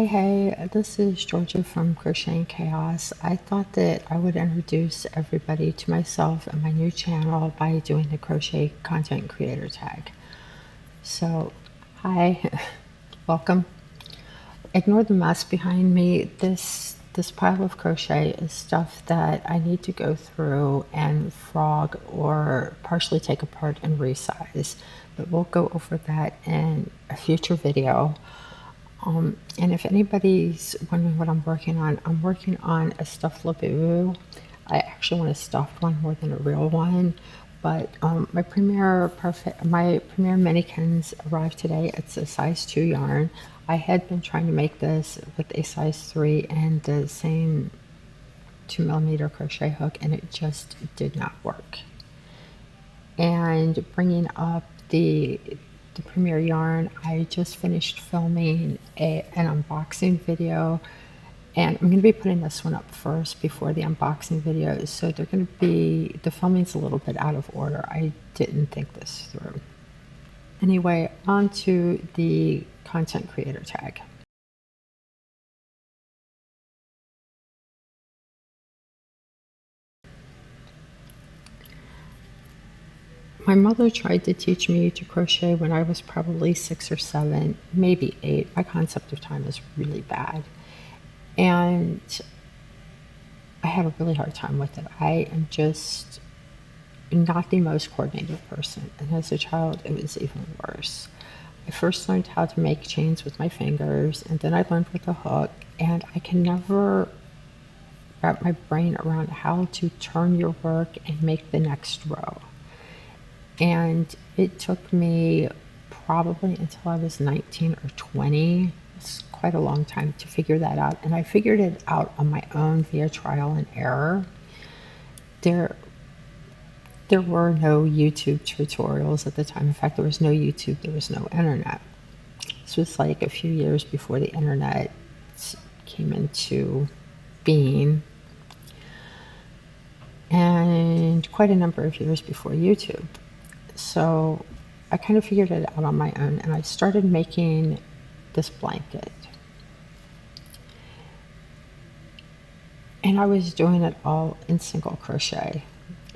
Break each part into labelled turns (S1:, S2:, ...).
S1: Hey, this is Georgia from Crochet and Chaos. I thought that I would introduce everybody to myself and my new channel by doing the Crochet Content Creator Tag. So, hi, welcome. Ignore the mess behind me. This pile of crochet is stuff that I need to go through and frog or partially take apart and resize. But we'll go over that in a future video. And if anybody's wondering what I'm working on a stuffed Labubu. I actually want a stuffed one more than a real one. But my premier Minikins arrived today. It's a size 2 yarn. I had been trying to make this with a size 3 and the same 2mm crochet hook, and it just did not work. And bringing up the premier yarn, I just finished filming an unboxing video, and I'm going to be putting this one up first before the unboxing video, so they're going to be, the filming's a little bit out of order. I didn't think this through. Anyway, on to the content creator tag. My mother tried to teach me to crochet when I was probably 6 or 7, maybe 8. My concept of time is really bad. And I had a really hard time with it. I am just not the most coordinated person. And as a child, it was even worse. I first learned how to make chains with my fingers, and then I learned with a hook, and I can never wrap my brain around how to turn your work and make the next row. And it took me probably until I was 19 or 20. It's quite a long time to figure that out. And I figured it out on my own via trial and error. There were no YouTube tutorials at the time. In fact, there was no YouTube, there was no internet. This was like a few years before the internet came into being, and quite a number of years before YouTube. So I kind of figured it out on my own, and I started making this blanket. And I was doing it all in single crochet.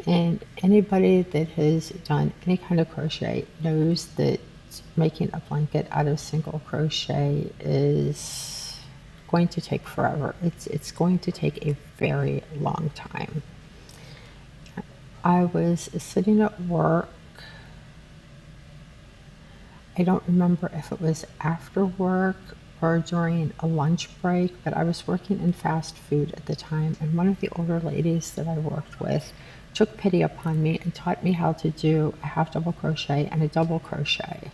S1: And anybody that has done any kind of crochet knows that making a blanket out of single crochet is going to take forever. It's going to take a very long time. I was sitting at work. I don't remember if it was after work or during a lunch break, but I was working in fast food at the time, and one of the older ladies that I worked with took pity upon me and taught me how to do a half double crochet and a double crochet.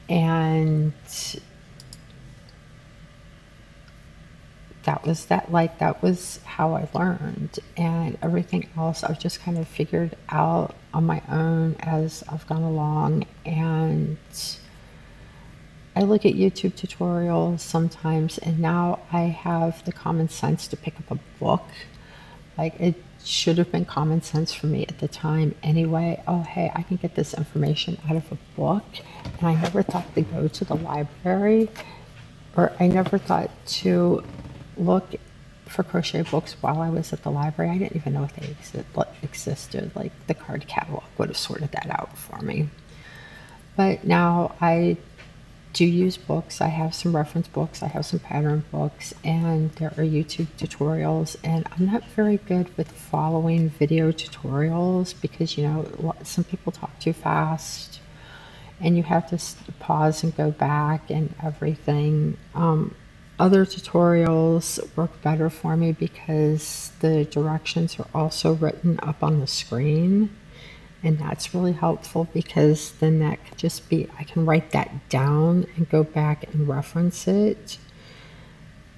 S1: And that was how I learned, and everything else I've just kind of figured out on my own as I've gone along. And I look at YouTube tutorials sometimes, and now I have the common sense to pick up a book. Like, it should have been common sense for me at the time anyway. Oh, hey, I can get this information out of a book. And I never thought to go to the library, or I never thought to look for crochet books while I was at the library. I didn't even know if they existed. Like, the card catalog would have sorted that out for me. But now I do use books. I have some reference books, I have some pattern books, and there are YouTube tutorials. And I'm not very good with following video tutorials because, you know, some people talk too fast and you have to pause and go back and everything. Other tutorials work better for me because the directions are also written up on the screen. And that's really helpful because then that could just be, I can write that down and go back and reference it.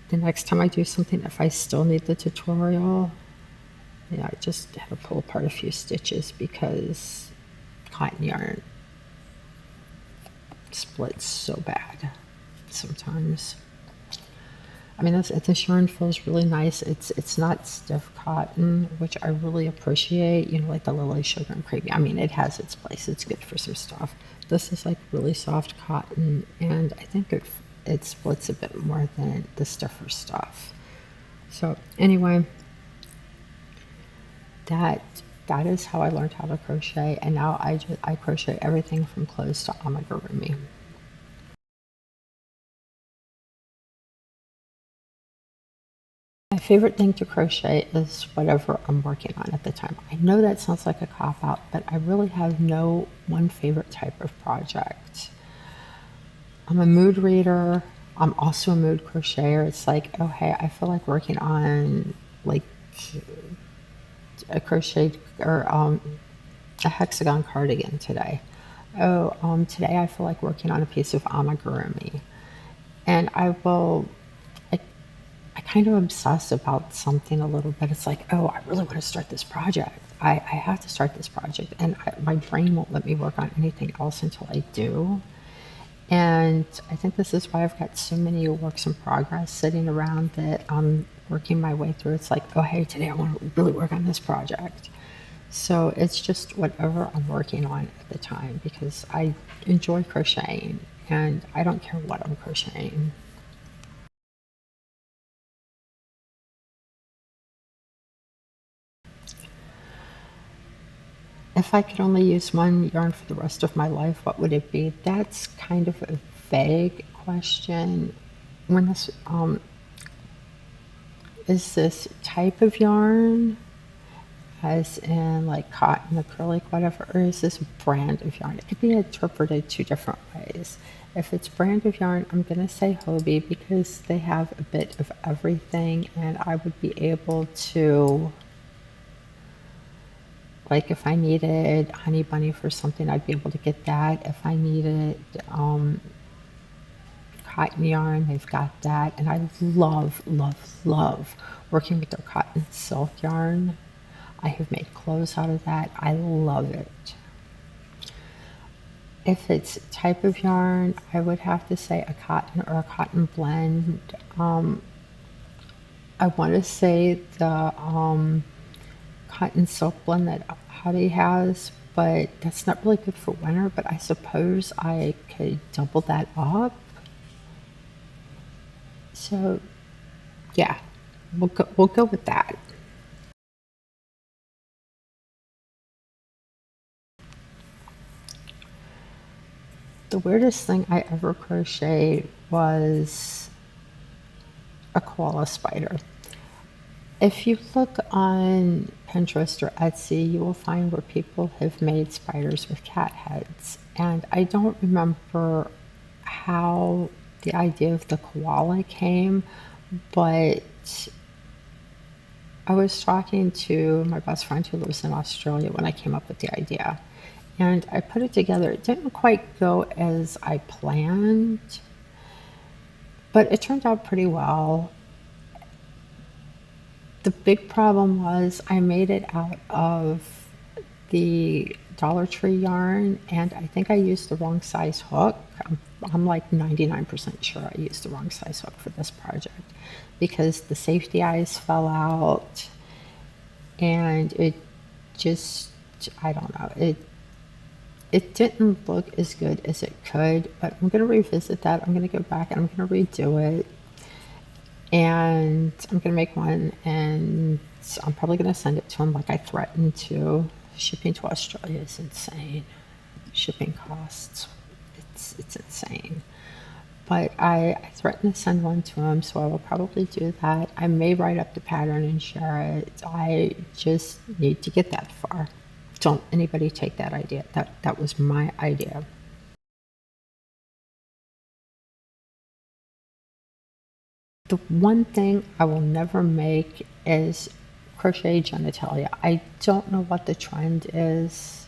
S1: The next time I do something, if I still need the tutorial, yeah, I just had to pull apart a few stitches because cotton yarn splits so bad sometimes. I mean, this yarn feels really nice. It's not stiff cotton, which I really appreciate. You know, like the Lily Sugar and Creamy. I mean, it has its place. It's good for some stuff. This is like really soft cotton, and I think it splits a bit more than the stiffer stuff. So anyway, that that is how I learned how to crochet, and now I crochet everything from clothes to amigurumi. My favorite thing to crochet is whatever I'm working on at the time. I know that sounds like a cop out, but I really have no one favorite type of project. I'm a mood reader. I'm also a mood crocheter. It's like, oh hey, I feel like working on like a crochet or a hexagon cardigan today. Oh, today I feel like working on a piece of amigurumi, and I kind of obsess about something a little bit. It's like, oh, I really want to start this project. I have to start this project, and my brain won't let me work on anything else until I do. And I think this is why I've got so many works in progress sitting around that I'm working my way through. It's like, oh, hey, today I want to really work on this project. So it's just whatever I'm working on at the time because I enjoy crocheting and I don't care what I'm crocheting. If I could only use one yarn for the rest of my life, what would it be? That's kind of a vague question. When this is this type of yarn, as in like cotton, acrylic, whatever, or is this brand of yarn? It could be interpreted two different ways. If it's brand of yarn, I'm gonna say Hobie because they have a bit of everything, and I would be able to, like if I needed Honey Bunny for something, I'd be able to get that. If I needed cotton yarn, they've got that. And I love, love, love working with their cotton silk yarn. I have made clothes out of that. I love it. If it's type of yarn, I would have to say a cotton or a cotton blend. I want to say the cotton silk blend that Hottie has, but that's not really good for winter, but I suppose I could double that up. So yeah, we'll go with that. The weirdest thing I ever crocheted was a koala spider. If you look on Pinterest or Etsy, you will find where people have made spiders with cat heads. And I don't remember how the idea of the koala came, but I was talking to my best friend who lives in Australia when I came up with the idea. And I put it together. It didn't quite go as I planned, but it turned out pretty well. The big problem was I made it out of the Dollar Tree yarn, and I think I used the wrong size hook. I'm like 99% sure I used the wrong size hook for this project because the safety eyes fell out, and it just, I don't know, it didn't look as good as it could, but I'm going to revisit that. I'm going to go back and I'm going to redo it. And I'm going to make one, and I'm probably going to send it to him like I threatened to. Shipping to Australia is insane. Shipping costs, it's insane. But I threatened to send one to him, so I will probably do that. I may write up the pattern and share it. I just need to get that far. Don't anybody take that idea. That was my idea. The one thing I will never make is crochet genitalia. I don't know what the trend is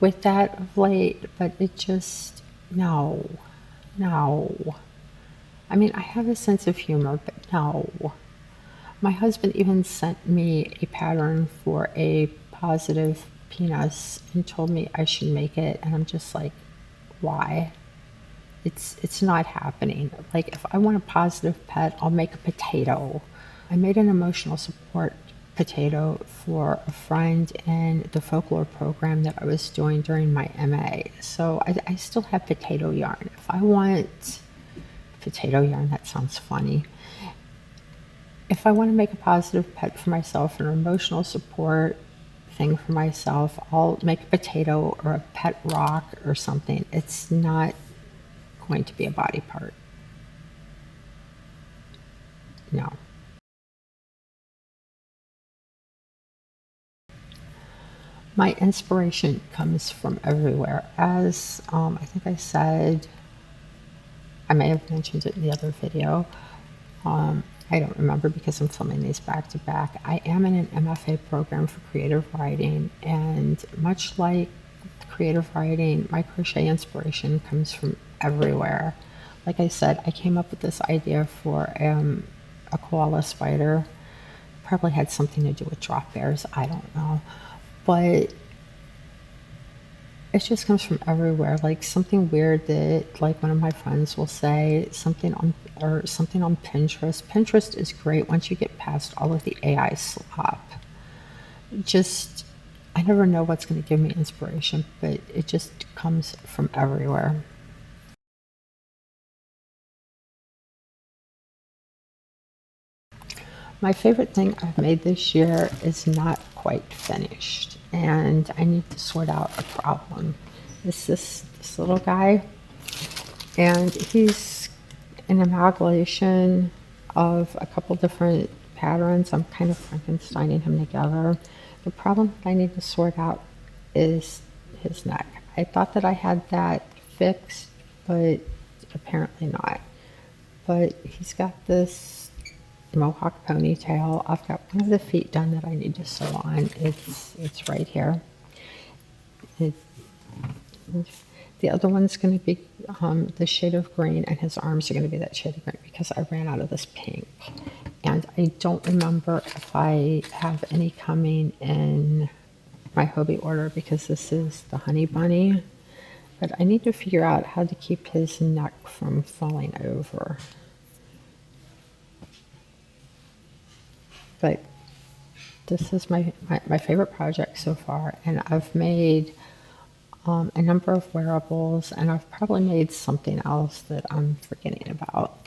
S1: with that of late, but it just, no, no. I mean, I have a sense of humor, but no. My husband even sent me a pattern for a positive penis and told me I should make it, and I'm just like, why? It's not happening. Like if I want a positive pet, I'll make a potato. I made an emotional support potato for a friend in the folklore program that I was doing during my MA. So I still have potato yarn. If I want potato yarn. That sounds funny. If I want to make a positive pet for myself, an emotional support thing for myself, I'll make a potato or a pet rock or something. It's not going to be a body part. No. My inspiration comes from everywhere. As I think I said, I may have mentioned it in the other video. I don't remember because I'm filming these back to back. I am in an MFA program for creative writing, and much like creative writing, my crochet inspiration comes from everywhere. Like I said, I came up with this idea for a koala spider. Probably had something to do with drop bears, I don't know. But it just comes from everywhere. Like something weird that like one of my friends will say something on Pinterest. Pinterest is great once you get past all of the AI slop. Just I never know what's going to give me inspiration, but it just comes from everywhere. My favorite thing I've made this year is not quite finished, and I need to sort out a problem. It's this little guy, and he's an amalgamation of a couple different patterns. I'm kind of Frankensteining him together. The problem that I need to sort out is his neck. I thought that I had that fixed, but apparently not. But he's got this mohawk ponytail. I've got one of the feet done that I need to sew on. It's right here. It, the other one's going to be the shade of green, and his arms are going to be that shade of green because I ran out of this pink. And I don't remember if I have any coming in my Hobby order because this is the honey bunny. But I need to figure out how to keep his neck from falling over. But this is my favorite project so far, and I've made a number of wearables, and I've probably made something else that I'm forgetting about.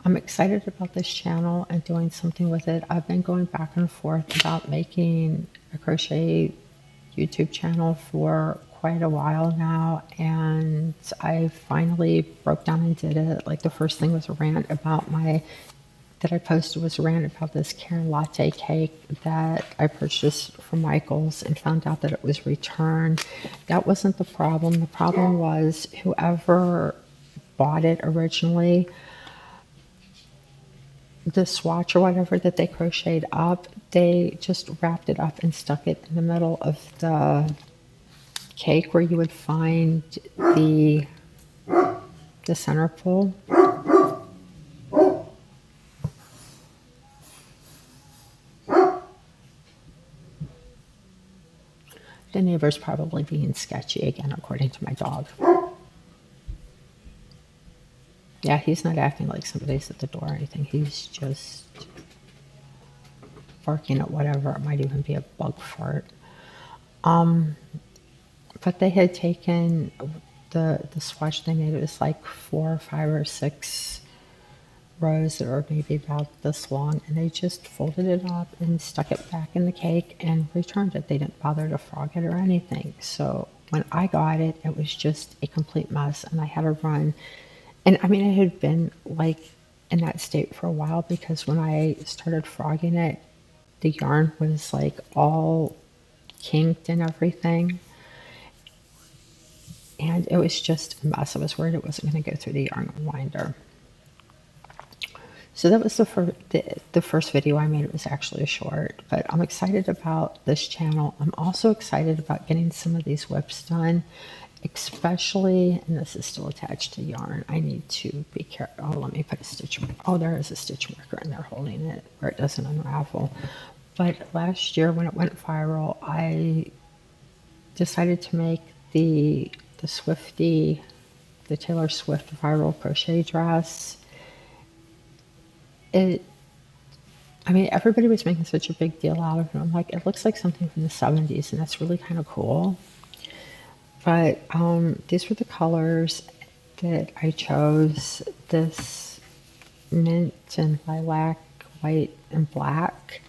S1: I'm excited about this channel and doing something with it. I've been going back and forth about making a crochet YouTube channel for quite a while now, and I finally broke down and did it. Like the first thing was a rant about that I posted was a rant about this Karen latte cake that I purchased from Michael's and found out that it was returned. That wasn't the problem. The problem was whoever bought it originally, the swatch or whatever that they crocheted up, they just wrapped it up and stuck it in the middle of the cake where you would find the center pole. The neighbor's probably being sketchy again, according to my dog. Yeah, he's not acting like somebody's at the door or anything. He's just barking at whatever. It might even be a bug fart. But they had taken the swatch they made. It was like 4 or 5 or 6 rows that were maybe about this long, and they just folded it up and stuck it back in the cake and returned it. They didn't bother to frog it or anything. So when I got it, it was just a complete mess, and I had to run. And I mean, it had been like in that state for a while because when I started frogging it, the yarn was like all kinked and everything. And it was just a mess. I was worried it wasn't going to go through the yarn unwinder. So that was the first video I made. It was actually a short, but I'm excited about this channel. I'm also excited about getting some of these whips done, especially, and this is still attached to yarn. I need to be careful. Oh, let me put a stitch. Oh, there is a stitch marker in there holding it where it doesn't unravel. But last year when it went viral, I decided to make the Swifty, the Taylor Swift viral crochet dress. I mean, everybody was making such a big deal out of it. I'm like, it looks like something from the 70s, and that's really kind of cool. But these were the colors that I chose. This mint and lilac, white and black.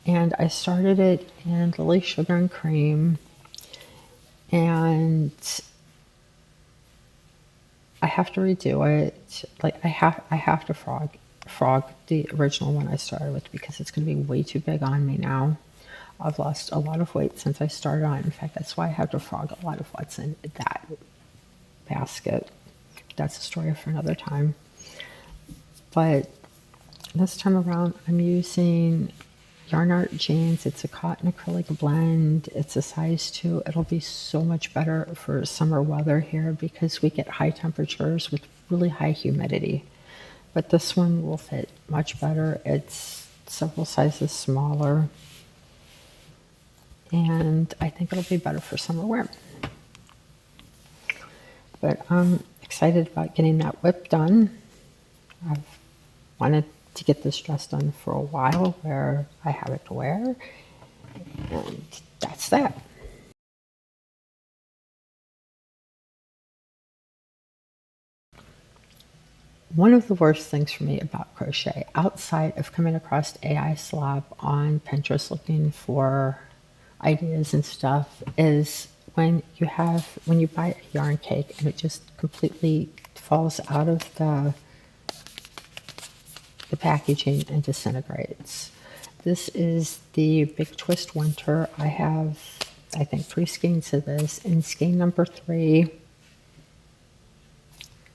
S1: And I started it in Lily Sugar and Cream. And I have to redo it. Like I have to frog the original one I started with because it's going to be way too big on me now. I've lost a lot of weight since I started on. In fact, that's why I have to frog a lot of what's in that basket. That's a story for another time. But this time around, I'm using Yarn Art Jeans. It's a cotton acrylic blend. It's a size 2. It'll be so much better for summer weather here because we get high temperatures with really high humidity. But this one will fit much better. It's several sizes smaller. And I think it'll be better for summer wear. But I'm excited about getting that whip done. I've wanted to get this dress done for a while where I have it to wear. And that's that. One of the worst things for me about crochet, outside of coming across AI slop on Pinterest looking for ideas and stuff, is when you buy a yarn cake and it just completely falls out of the packaging and disintegrates. This is the Big Twist Winter. I have, I think, 3 skeins of this. In skein number 3,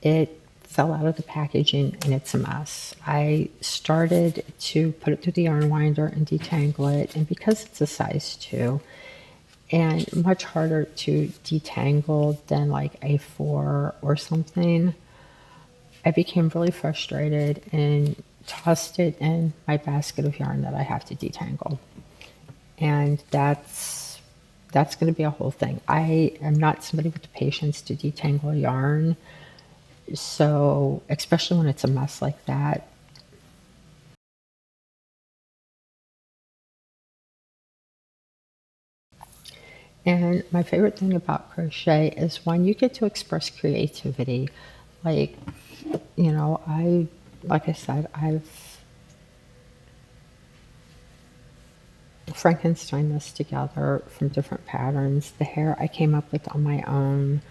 S1: it fell out of the packaging and it's a mess. I started to put it through the yarn winder and detangle it, and because it's a size 2 and much harder to detangle than like a 4 or something, I became really frustrated and tossed it in my basket of yarn that I have to detangle. And that's going to be a whole thing. I am not somebody with the patience to detangle yarn. So, especially when it's a mess like that. And my favorite thing about crochet is when you get to express creativity. Like, like I said, I've Frankenstein this together from different patterns. The hair I came up with on my own.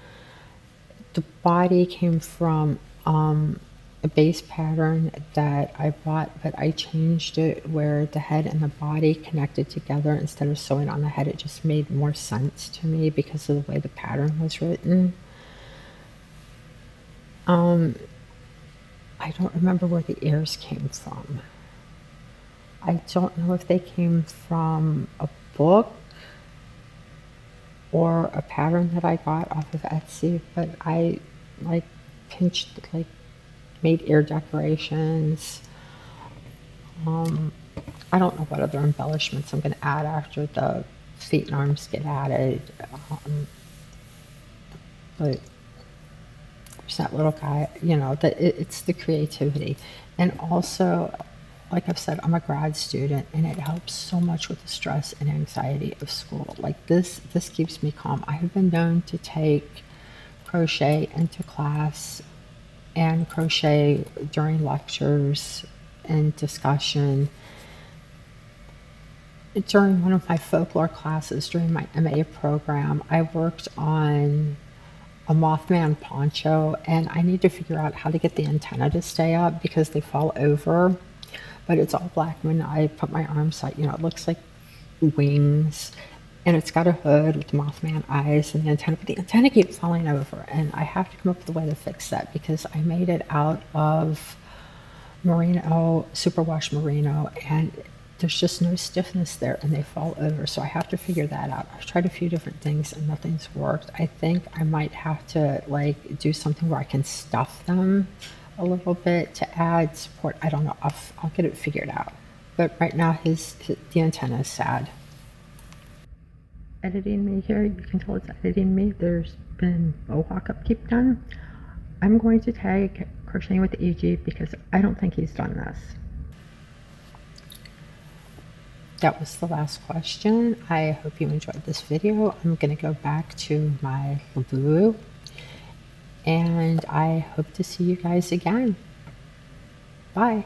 S1: The body came from a base pattern that I bought, but I changed it where the head and the body connected together. Instead of sewing on the head, it just made more sense to me because of the way the pattern was written. I don't remember where the ears came from. I don't know if they came from a book or a pattern that I got off of Etsy, but I made ear decorations. I don't know what other embellishments I'm going to add after the feet and arms get added. But there's that little guy, it's the creativity. And also, like I've said, I'm a grad student, and it helps so much with the stress and anxiety of school. Like this keeps me calm. I have been known to take crochet into class and crochet during lectures and discussion. During one of my folklore classes during my MA program, I worked on a Mothman poncho, and I need to figure out how to get the antenna to stay up because they fall over. But it's all black. When I put my arms out, it looks like wings, and it's got a hood with Mothman eyes and the antenna, but the antenna keeps falling over, and I have to come up with a way to fix that because I made it out of merino, superwash merino, and there's just no stiffness there, and they fall over, so I have to figure that out. I've tried a few different things and nothing's worked. I think I might have to do something where I can stuff them a little bit to add support. I don't know. I'll get it figured out. But right now, the antenna is sad. Editing me here, you can tell it's editing me. There's been a walk upkeep done. I'm going to tag Crocheting with EG because I don't think he's done this. that was the last question. I hope you enjoyed this video. I'm going to go back to my Labubu, and I hope to see you guys again. Bye.